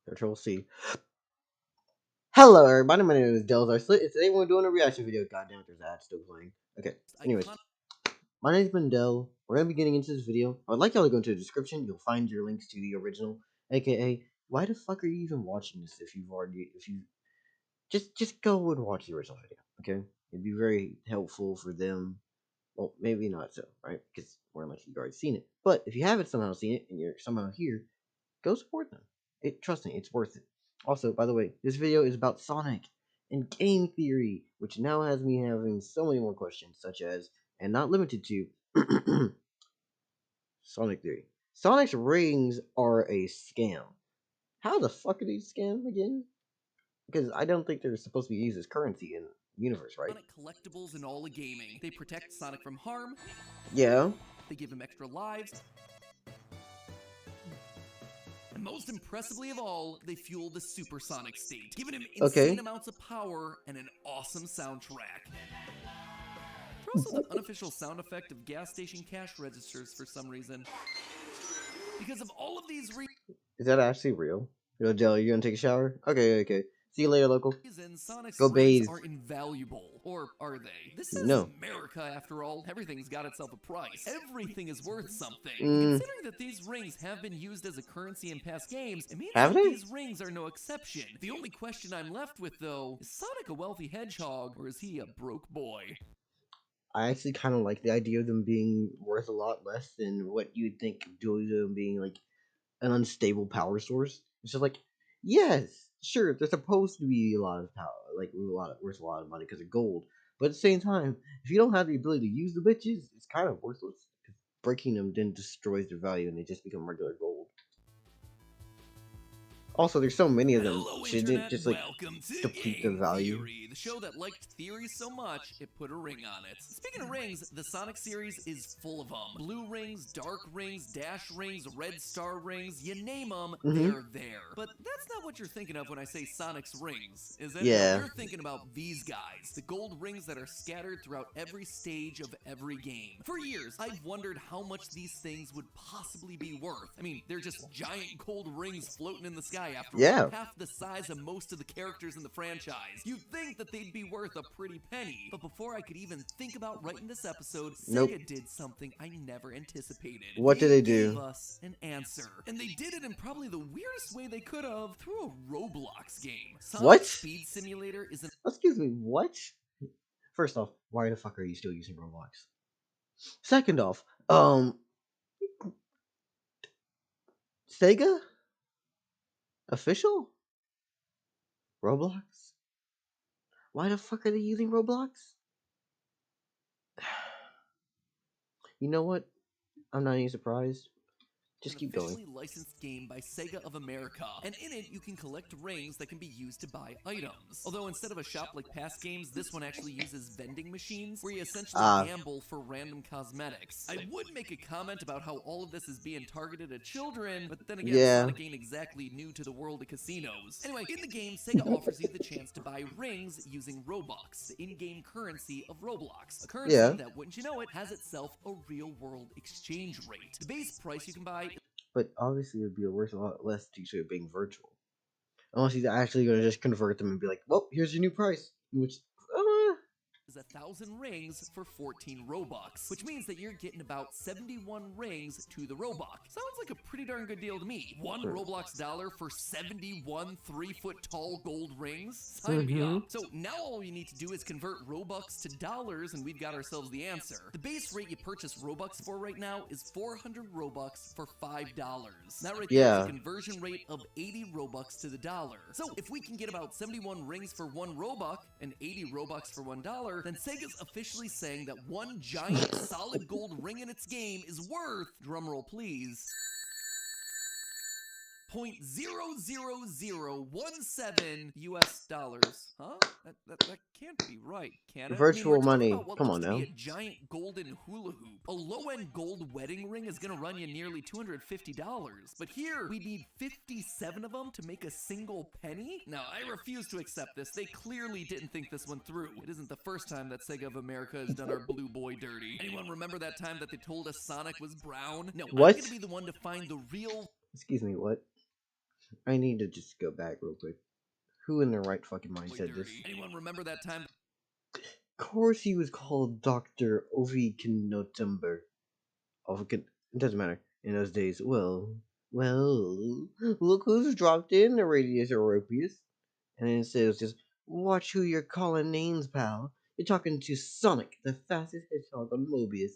Control C. Hello, everybody. My name is Delzar Slit, and today we're doing a reaction video. God damn it, there's ads still playing. Okay. Anyways, my name's Mendel. We're gonna be getting into this video. I'd like y'all to go into the description. You'll find your links to the original, aka why the fuck are you even watching this if you just go and watch the original video. Okay, it'd be very helpful for them. Well, maybe not so, right? Because more likely you've already seen it. But if you haven't somehow seen it and you're somehow here, go support them. Trust me, it's worth it. Also, by the way, this video is about Sonic and game theory, which now has me having so many more questions, such as, and not limited to, Sonic theory. Sonic's rings are a scam. How the fuck are they a scam again? Because I don't think they're supposed to be used as currency in universe, right? Sonic collectibles in all of gaming. They protect Sonic from harm. Yeah. They give him extra lives. And most impressively of all, they fuel the supersonic state, giving him insane amounts of power and an awesome soundtrack. They're also the unofficial sound effect of gas station cash registers for some reason. Because of all of these Is that actually real? Yo, Jelly, you gonna take a shower? Okay. See you later, local. Sonic's Go rings bathe. are invaluable. Or are they? This is No. America, after all. Everything's got itself a price. Everything is worth something. Mm. Considering that these rings have been used as a currency in past games, it means Have that they? these rings are no exception. The only question I'm left with, though, is Sonic a wealthy hedgehog, or is he a broke boy? I actually kind of like the idea of them being worth a lot less than what you'd think due to them being like an unstable power source. It's just like, yes, sure, they're supposed to be a lot of power, like worth a lot of money because of gold. But at the same time, if you don't have the ability to use the bitches, it's kind of worthless. Breaking them then destroys their value and they just become regular gold. Also, there's so many of them. Hello, Shouldn't Internet. it just like Welcome to deplete the value? GameTheory, the show that liked theory so much it put a ring on it. Speaking of rings, the Sonic series is full of them. Blue rings, dark rings, dash rings, red star rings, you name them, they're there. But that's not what you're thinking of when I say Sonic's rings, is it? Yeah. No, you're thinking about these guys, the gold rings that are scattered throughout every stage of every game. For years, I've wondered how much these things would possibly be worth. I mean, they're just giant gold rings floating in the sky after all, half the size of most of the characters in the franchise. You'd think that they'd be worth a pretty penny, but before I could even think about writing this episode, Sega did something I never anticipated. What did they do? Gave us an answer, and they did it in probably the weirdest way they could have, through a Roblox game. Sonic Speed Simulator is an— Excuse me, what? First off, why the fuck are you still using Roblox? Second off, Sega? Official? Roblox? Why the fuck are they using Roblox? You know what? I'm not even surprised. Just keep going. Officially licensed game by Sega of America, and in it you can collect rings that can be used to buy items. Although instead of a shop like past games, this one actually uses vending machines where you essentially gamble for random cosmetics. I would make a comment about how all of this is being targeted at children, but then again, Sonic ain't exactly new to the world of casinos. Anyway, in the game, Sega offers you the chance to buy rings using Robux, the in-game currency of Roblox. A currency that, wouldn't you know it, has itself a real-world exchange rate. The base price you can buy— but obviously it would be worth a lot less due to it being virtual. Unless he's actually going to just convert them and be like, well, here's your new price. Which, is 1,000 rings for 14 Robux, which means that you're getting about 71 rings to the Robux. Sounds like a pretty darn good deal to me. One Roblox dollar for 71 3-foot-tall gold rings? Sign me up. So now all you need to do is convert Robux to dollars, and we've got ourselves the answer. The base rate you purchase Robux for right now is 400 Robux for $5. That right there is a conversion rate of 80 Robux to the dollar. So if we can get about 71 rings for 1 Robux and 80 Robux for $1, then Sega's officially saying that one giant solid gold ring in its game is worth, drumroll please, $0.00017 US dollars. Huh? That can't be right, can it? Virtual money. Come on now. A giant golden hula hoop. A low-end gold wedding ring is gonna run you nearly $250. But here, we need 57 of them to make a single penny? No, I refuse to accept this. They clearly didn't think this one through. It isn't the first time that Sega of America has done our blue boy dirty. Anyone remember that time that they told us Sonic was brown? No, I'm gonna be the one to find the real— Excuse me, what? I need to just go back real quick. Who in their right fucking mind Boy said this? dirty. Anyone remember that time? Of course he was called Dr. Ovikinotumber. It doesn't matter. In those days, well, look who's dropped in the Radius Europeus. And then it says just, watch who you're calling names, pal. You're talking to Sonic, the fastest hedgehog on Mobius.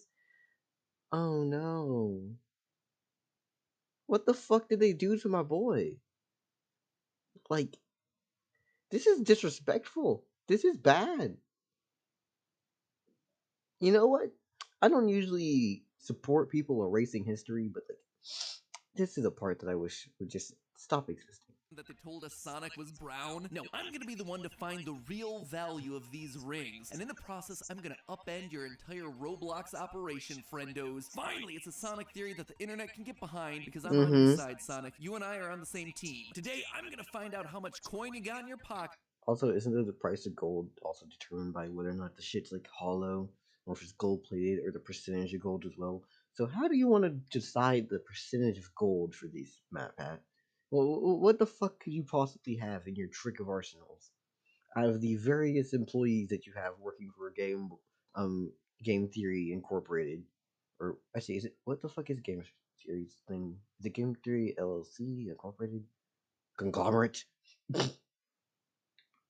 Oh no. What the fuck did they do to my boy? Like, this is disrespectful. This is bad. You know what? I don't usually support people erasing history, but like, this is a part that I wish would just stop existing. That they told us Sonic was brown? No, I'm gonna be the one to find the real value of these rings. And in the process, I'm gonna upend your entire Roblox operation, friendos. Finally, it's a Sonic theory that the internet can get behind because I'm on your side, Sonic. You and I are on the same team. Today, I'm gonna find out how much coin you got in your pocket. Also, isn't there the price of gold also determined by whether or not the shit's like hollow, or if it's gold plated, or the percentage of gold as well? So how do you want to decide the percentage of gold for these, Matt Pat? Well, what the fuck could you possibly have in your trick of arsenals? Out of the various employees that you have working for Game Theory Incorporated, or actually, is it what the fuck is Game Theory's thing? Is it Game Theory LLC Incorporated conglomerate,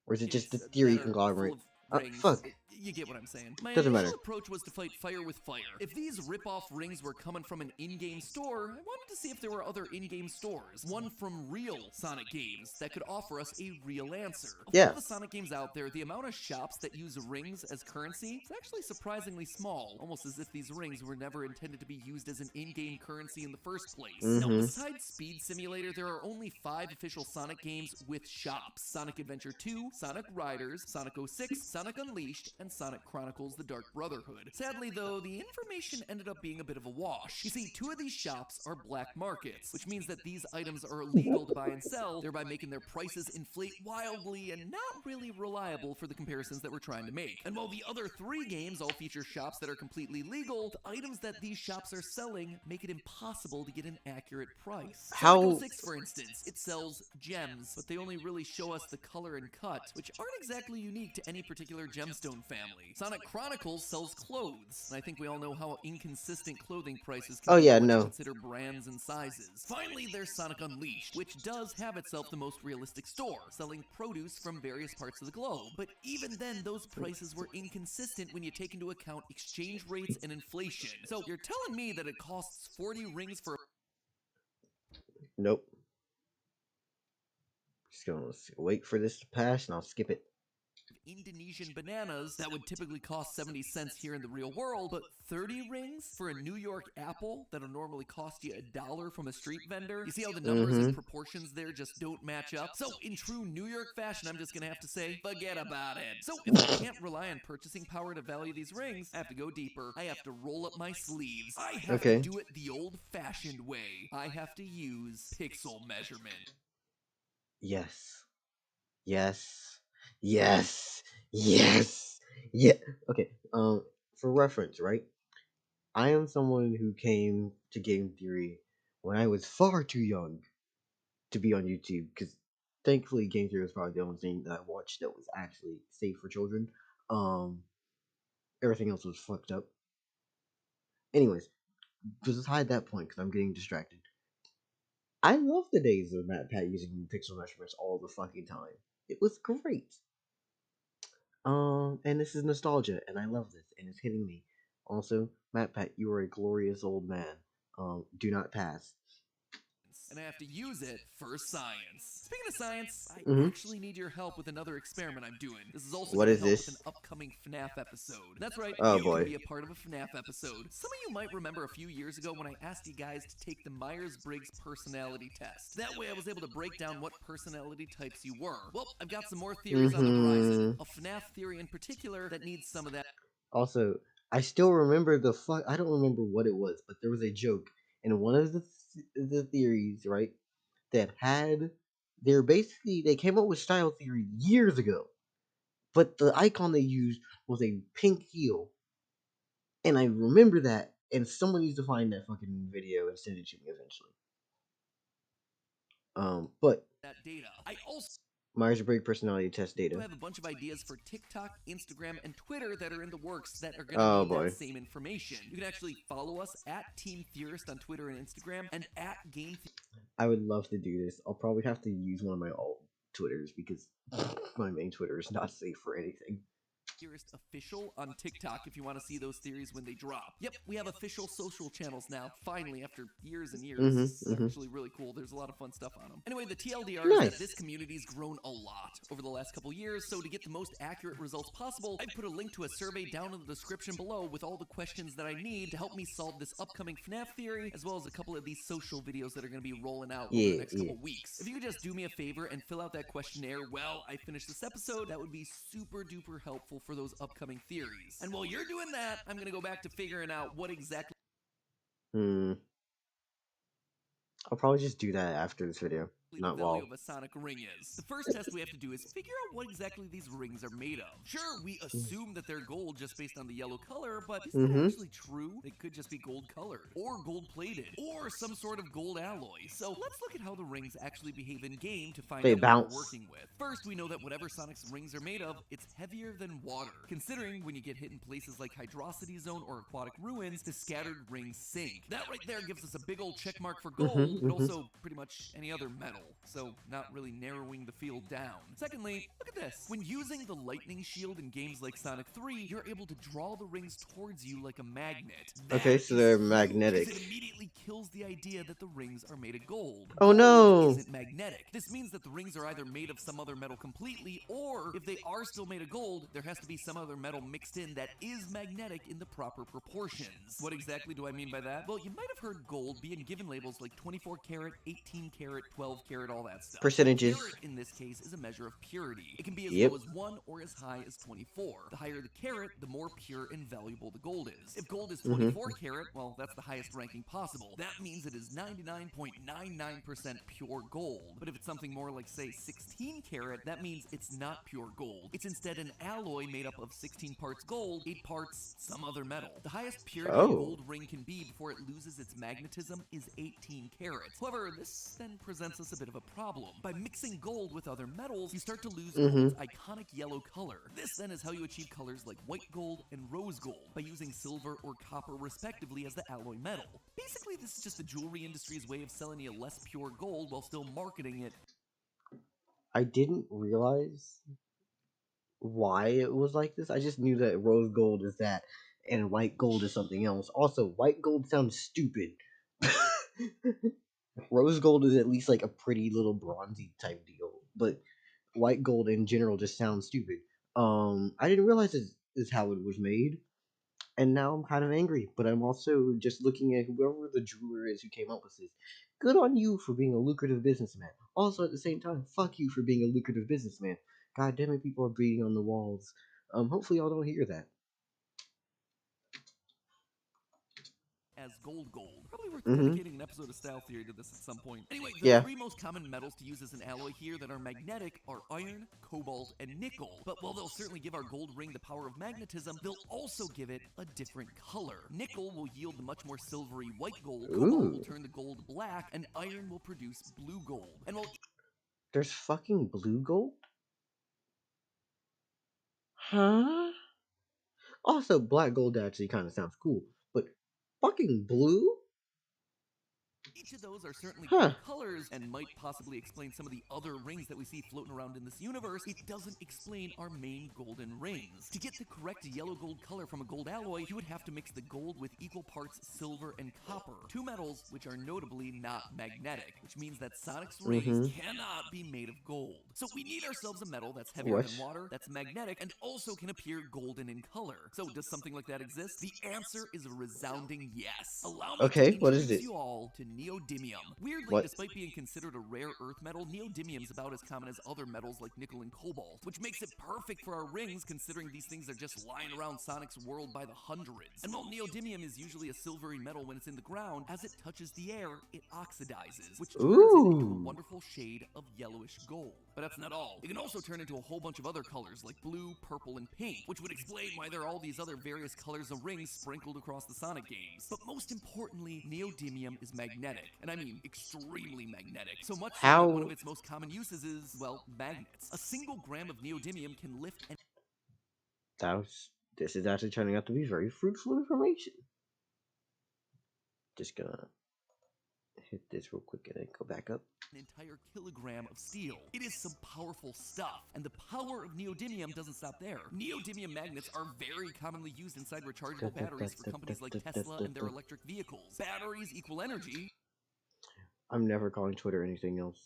or is it just the Theory That are full conglomerate? of rings. Fuck, You get what I'm saying. My doesn't initial matter. approach was to fight fire with fire. If these rip-off rings were coming from an in-game store, I wanted to see if there were other in-game stores, one from real Sonic games, that could offer us a real answer. Of Yeah. all the Sonic games out there, the amount of shops that use rings as currency is actually surprisingly small, almost as if these rings were never intended to be used as an in-game currency in the first place. Now, besides Speed Simulator, there are only 5 official Sonic games with shops: Sonic Adventure 2, Sonic Riders, Sonic 06, Sonic Unleashed, and Sonic Chronicles The Dark Brotherhood. Sadly, though, the information ended up being a bit of a wash. You see, 2 of these shops are black markets, which means that these items are illegal to buy and sell, thereby making their prices inflate wildly and not really reliable for the comparisons that we're trying to make. And while the other 3 games all feature shops that are completely legal, the items that these shops are selling make it impossible to get an accurate price. Sonic 06, for instance, it sells gems, but they only really show us the color and cut, which aren't exactly unique to any particular gemstone family. Sonic Chronicles sells clothes, and I think we all know how inconsistent clothing prices can be once you consider brands and sizes. Finally, there's Sonic Unleashed, which does have itself the most realistic store, selling produce from various parts of the globe. But even then, those prices were inconsistent when you take into account exchange rates and inflation. So you're telling me that it costs 40 rings for Nope. Just gonna wait for this to pass and I'll skip it. Indonesian bananas that would typically cost 70 cents here in the real world, but 30 rings for a New York apple that'll normally cost you $1 from a street vendor? You see how the numbers and proportions there just don't match up? So in true New York fashion, I'm just gonna have to say, forget about it. So if I can't rely on purchasing power to value these rings, I have to go deeper. I have to roll up my sleeves. I have to do it the old-fashioned way. I have to use pixel measurement. Yes. Yes. Yes. Yes. Yeah. Okay. For reference, right? I am someone who came to game theory when I was far too young to be on YouTube, because thankfully game theory was probably the only thing that I watched that was actually safe for children. Um, Everything else was fucked up. Anyways, beside that point, because I'm getting distracted. I love the days of Matt Pat using pixel measurements all the fucking time. It was great. And this is nostalgia, and I love this, and it's hitting me. Also, Matt Pat, you are a glorious old man. Do not pass. And I have to use it for science. Speaking of science, I Mhm. actually need your help with another experiment I'm doing. This is also What going to is help with an this? upcoming FNAF episode. That's right, Oh you can boy. be a part of a FNAF episode. Some of you might remember a few years ago when I asked you guys to take the Myers-Briggs personality test. That way I was able to break down what personality types you were. Well, I've got some more theories on the horizon. A FNAF theory in particular that needs some of that. Also, I still remember the fuck. I don't remember what it was, but there was a joke in one of the theories, right? That had they came up with style theory years ago, but the icon they used was a pink heel, and I remember that. And someone needs to find that fucking video and send it to me eventually. But that data. I also Myers-Briggs personality test data. have a bunch of ideas for TikTok, Instagram, and Twitter that are in the works that are going to Oh need boy. that same information. You can actually follow us at Team Theorist on Twitter and Instagram and at GameTheory. I would love to do this. I'll probably have to use one of my alt Twitters because my main Twitter is not safe for anything. Theorist Official on TikTok if you want to see those theories when they drop. Yep, we have official social channels now, finally, after years and years. It's actually really cool. There's a lot of fun stuff on them. Anyway, the TLDR is that this community's grown a lot over the last couple years, so to get the most accurate results possible, I've put a link to a survey down in the description below with all the questions that I need to help me solve this upcoming FNAF theory, as well as a couple of these social videos that are going to be rolling out over the next couple weeks. If you could just do me a favor and fill out that questionnaire while I finish this episode, that would be super duper helpful for those upcoming theories. And while you're doing that, I'm gonna go back to figuring out what exactly I'll probably just do that after this video. the Not value while. of a sonic ring is. The first test we have to do is figure out what exactly these rings are made of. Sure, we assume that they're gold just based on the yellow color, but is that actually true? They could just be gold colored, or gold plated, or some sort of gold alloy. So let's look at how the rings actually behave in game to find out what we're working with. First, we know that whatever Sonic's rings are made of, it's heavier than water. Considering when you get hit in places like Hydrocity Zone or Aquatic Ruins, the scattered rings sink. That right there gives us a big old check mark for gold, but also pretty much any other metal. So not really narrowing the field down. Secondly, look at this. When using the lightning shield in games like Sonic 3, you're able to draw the rings towards you like a magnet. Okay, so they're magnetic. Because it immediately kills the idea that the rings are made of gold. Oh no! Gold isn't magnetic. This means that the rings are either made of some other metal completely, or if they are still made of gold, there has to be some other metal mixed in that is magnetic in the proper proportions. What exactly do I mean by that? Well, you might have heard gold being given labels like 24 karat, 18 karat, 12 karat, all that stuff. Percentages. Carat in this case is a measure of purity. It can be as low as 1 or as high as 24. The higher the carat, the more pure and valuable the gold is. If gold is 24 karat, well, that's the highest ranking possible. That means it is 99.99% pure gold. But if it's something more like, say, 16 karat, that means it's not pure gold. It's instead an alloy made up of 16 parts gold, 8 parts some other metal. The highest purity a gold ring can be before it loses its magnetism is 18 carats. However, this then presents us a bit of a problem. By mixing gold with other metals, you start to lose gold's iconic yellow color. This then is how you achieve colors like white gold and rose gold, by using silver or copper respectively as the alloy metal. Basically, this is just the jewelry industry's way of selling you less pure gold while still marketing it. I didn't realize why it was like this. I just knew that rose gold is that and white gold is something else. Also, white gold sounds stupid. Rose gold is at least like a pretty little bronzy type deal, but white gold in general just sounds stupid. I didn't realize this is how it was made, and now I'm kind of angry. But I'm also just looking at whoever the jeweler is who came up with this. Good on you for being a lucrative businessman. Also, at the same time, fuck you for being a lucrative businessman. God damn it, people are beating on the walls. Hopefully y'all don't hear that. As gold. Probably worth dedicating an episode of Style Theory to this at some point. Anyway, the three most common metals to use as an alloy here that are magnetic are iron, cobalt, and nickel. But while they'll certainly give our gold ring the power of magnetism, they'll also give it a different color. Nickel will yield the much more silvery white gold, cobalt will turn the gold black, and iron will produce blue gold. And while there's fucking blue gold? Huh? Also, black gold actually kind of sounds cool, but fucking blue? each of those are certainly cool colors and might possibly explain some of the other rings that we see floating around in this universe, it doesn't explain our main golden rings. To get the correct yellow gold color from a gold alloy, you would have to mix the gold with equal parts silver and copper, two metals which are notably not magnetic, which means that Sonic's rings cannot be made of gold. So we need ourselves a metal that's heavier than water, that's magnetic, and also can appear golden in color. So does something like that exist? The answer is a resounding yes. Allow me to introduce you all to neodymium. Weirdly, despite being considered a rare earth metal, neodymium is about as common as other metals like nickel and cobalt, which makes it perfect for our rings considering these things are just lying around Sonic's world by the hundreds. And while neodymium is usually a silvery metal when it's in the ground, as it touches the air, it oxidizes, which turns it into a wonderful shade of yellowish gold. But that's not all. It can also turn into a whole bunch of other colors like blue, purple, and pink, which would explain why there are all these other various colors of rings sprinkled across the Sonic games. But most importantly, neodymium is magnetic. magnetic, and I mean extremely magnetic. So much so that one How? of its most common uses is, well, magnets. A single gram of neodymium can lift an This is actually turning out to be very fruitful information. Just gonna hit this real quick and then go back up. entire kilogram of steel. It is some powerful stuff, and the power of neodymium doesn't stop there. Neodymium magnets are very commonly used inside rechargeable batteries for companies like Tesla and their electric vehicles. Batteries equal energy. I'm never calling Twitter anything else.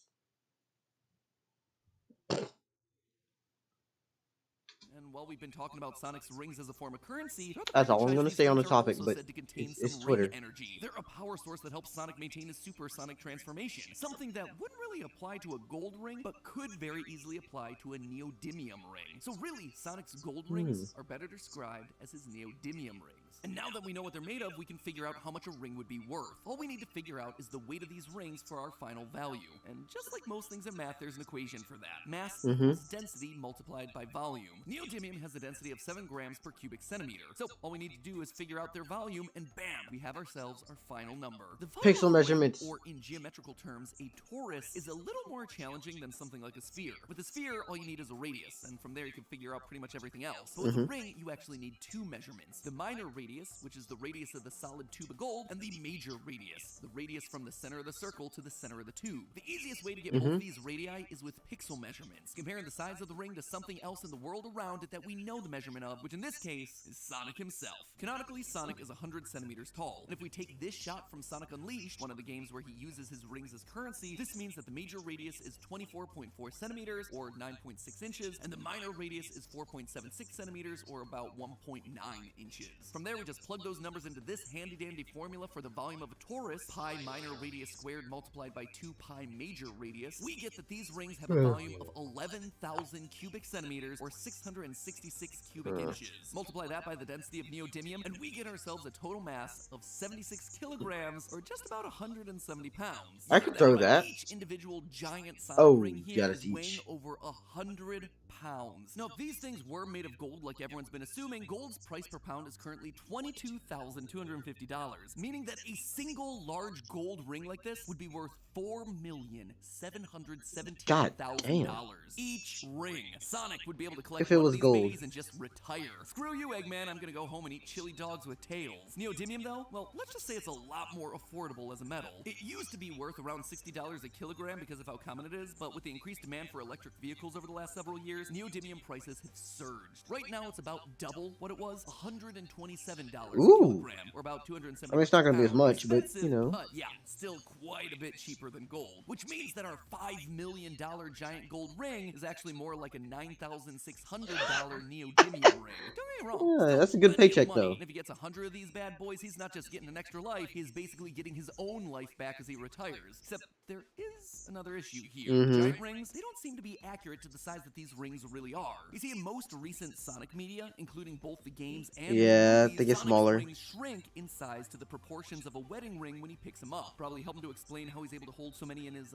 And while we've been talking about Sonic's rings as a form of currency, throughout the That's all I'm franchise, gonna these say on the rings are topic, also but said to contain it's some ring Twitter. energy. They're a power source that helps Sonic maintain his supersonic transformation, something that wouldn't really apply to a gold ring, but could very easily apply to a neodymium ring. So really, Sonic's gold rings are better described as his neodymium rings. And now that we know what they're made of, we can figure out how much a ring would be worth. All we need to figure out is the weight of these rings for our final value. And just like most things in math, there's an equation for that. Mass equals density multiplied by volume. Neodymium has a density of 7 grams per cubic centimeter. So all we need to do is figure out their volume, and bam, we have ourselves our final number. The volume Pixel of a ring, measurements. or in geometrical terms, a torus, is a little more challenging than something like a sphere. With a sphere, all you need is a radius, and from there you can figure out pretty much everything else. But with a ring, you actually need 2 measurements. The minor radius, which is the radius of the solid tube of gold, and the major radius, the radius from the center of the circle to the center of the tube. The easiest way to get both of these radii is with pixel measurements, comparing the size of the ring to something else in the world around it that we know the measurement of, which in this case is Sonic himself. Canonically, Sonic is 100 centimeters tall, and if we take this shot from Sonic Unleashed, one of the games where he uses his rings as currency, this means that the major radius is 24.4 centimeters, or 9.6 inches, and the minor radius is 4.76 centimeters, or about 1.9 inches. From there, we just plug those numbers into this handy-dandy formula for the volume of a torus, pi minor radius squared multiplied by 2 pi major radius. We get that these rings have a volume of 11,000 cubic centimeters, or 666 cubic inches. Multiply that by the density of neodymium, and we get ourselves a total mass of 76 kilograms, or just about 170 pounds. I could throw that. Each individual giant Sonic ring here got is us each. weighing over 100 pounds. Now, if these things were made of gold like everyone's been assuming, gold's price per pound is currently $22,250, meaning that a single large gold ring like this would be worth $4,717,000 each ring. Sonic would be able to collect If it one was of these gold. babies and just retire. Screw you, Eggman, I'm gonna go home and eat chili dogs with tails. Neodymium, though, well, let's just say it's a lot more affordable as a metal. It used to be worth around $60 a kilogram because of how common it is, but with the increased demand for electric vehicles over the last several years, neodymium prices have surged. Right now, it's about double what it was, $127 a kilogram, or about 270. I mean, it's not gonna be as much, but you know. But yeah, still quite a bit cheaper than gold, which means that our $5 million giant gold ring is actually more like a $9,600 neodymium ring. Don't get me wrong. Yeah, that's a good paycheck, though. And if he gets 100 of these bad boys, he's not just getting an extra life, he's basically getting his own life back as he retires. Except there is another issue here. Giant rings, they don't seem to be accurate to the size that these rings really are. You see, in most recent Sonic media, including both the games and the movies, they get Sonic's smaller. rings shrink in size to the proportions of a wedding ring when he picks them up. Probably helping to explain how he's able to hold so many in his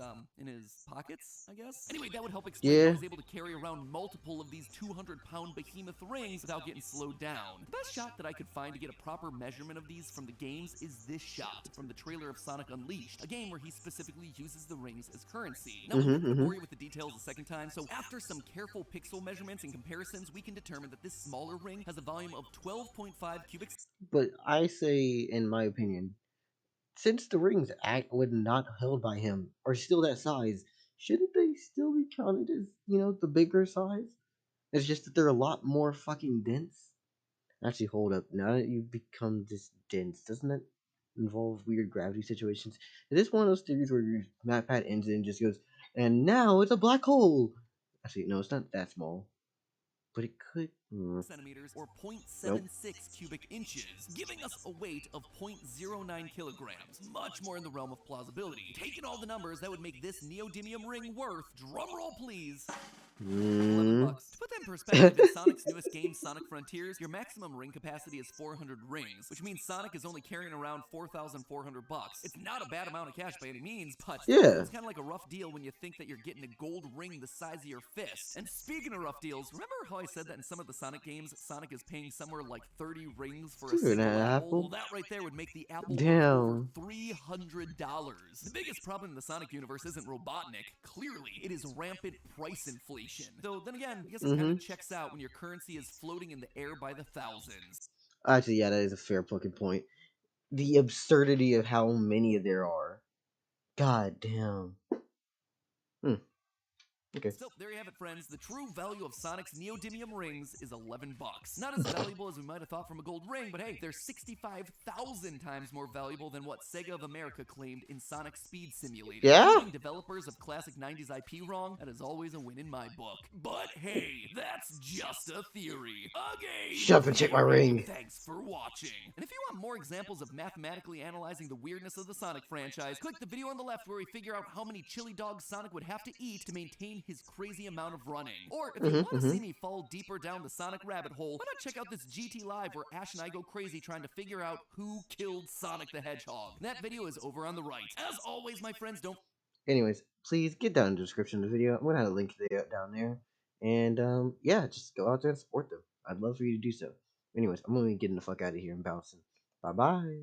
pockets, I guess. Anyway, that would help explain how he's able to carry around multiple of these 200-pound behemoth rings without getting slowed down. The best shot that I could find to get a proper measurement of these from the games is this shot from the trailer of Sonic Unleashed, a game where he specifically uses the rings as currency. Now, I'm not going to bore you with the details a second time, so after some careful pixel measurements and comparisons, we can determine that this smaller ring has a volume of 12.5 cubic. But I say, in my opinion, since the rings were not held by him are still that size, shouldn't they still be counted as, the bigger size? It's just that they're a lot more fucking dense. Actually, hold up. Now that you've become this dense, doesn't that involve weird gravity situations? Is this one of those theories where your map pad ends and just goes, and now it's a black hole? Actually, no, it's not that small. But it could. Centimeters, or 0.76 cubic inches, giving us a weight of 0.09 kilograms, much more in the realm of plausibility. Taking all the numbers, that would make this neodymium ring worth, drumroll please, Mm. $11. To put that in perspective, in Sonic's newest game, Sonic Frontiers, your maximum ring capacity is 400 rings, which means Sonic is only carrying around $4,400. It's not a bad amount of cash by any means, but still Yeah. feels kind of like a rough deal when you think that you're getting a gold ring the size of your fist. And speaking of rough deals, remember how I said that in some of the Sonic games, Sonic is paying somewhere like 30 rings for a Dude, an single apple? apple? Well, that right there would make the apple worth over Damn. $300. The biggest problem in the Sonic universe isn't Robotnik. Clearly, it is rampant price inflation. Though, then again, I guess it kind of checks out when your currency is floating in the air by the thousands. Actually, yeah, that is a fair fucking point. The absurdity of how many there are. God damn. Okay. So, there you have it, friends. The true value of Sonic's neodymium rings is $11. Not as valuable as we might have thought from a gold ring, but hey, they're 65,000 times more valuable than what Sega of America claimed in Sonic Speed Simulator. Yeah? Proving developers of classic 90s IP wrong, that is always a win in my book. But hey, that's just a theory. Okay. Shut up and check my ring. Thanks for watching. And if you want more examples of mathematically analyzing the weirdness of the Sonic franchise, click the video on the left where we figure out how many chili dogs Sonic would have to eat to maintain his crazy amount of running. Or if you want to see me fall deeper down the Sonic rabbit hole, why not check out this GT Live where Ash and I go crazy trying to figure out who killed Sonic the Hedgehog. That video is over on the right. As always, my friends, don't... Anyways, please get down in the description of the video. I'm gonna have a link to it down there. And yeah, just go out there and support them. I'd love for you to do so. Anyways, I'm gonna be getting the fuck out of here and bouncing. Bye bye.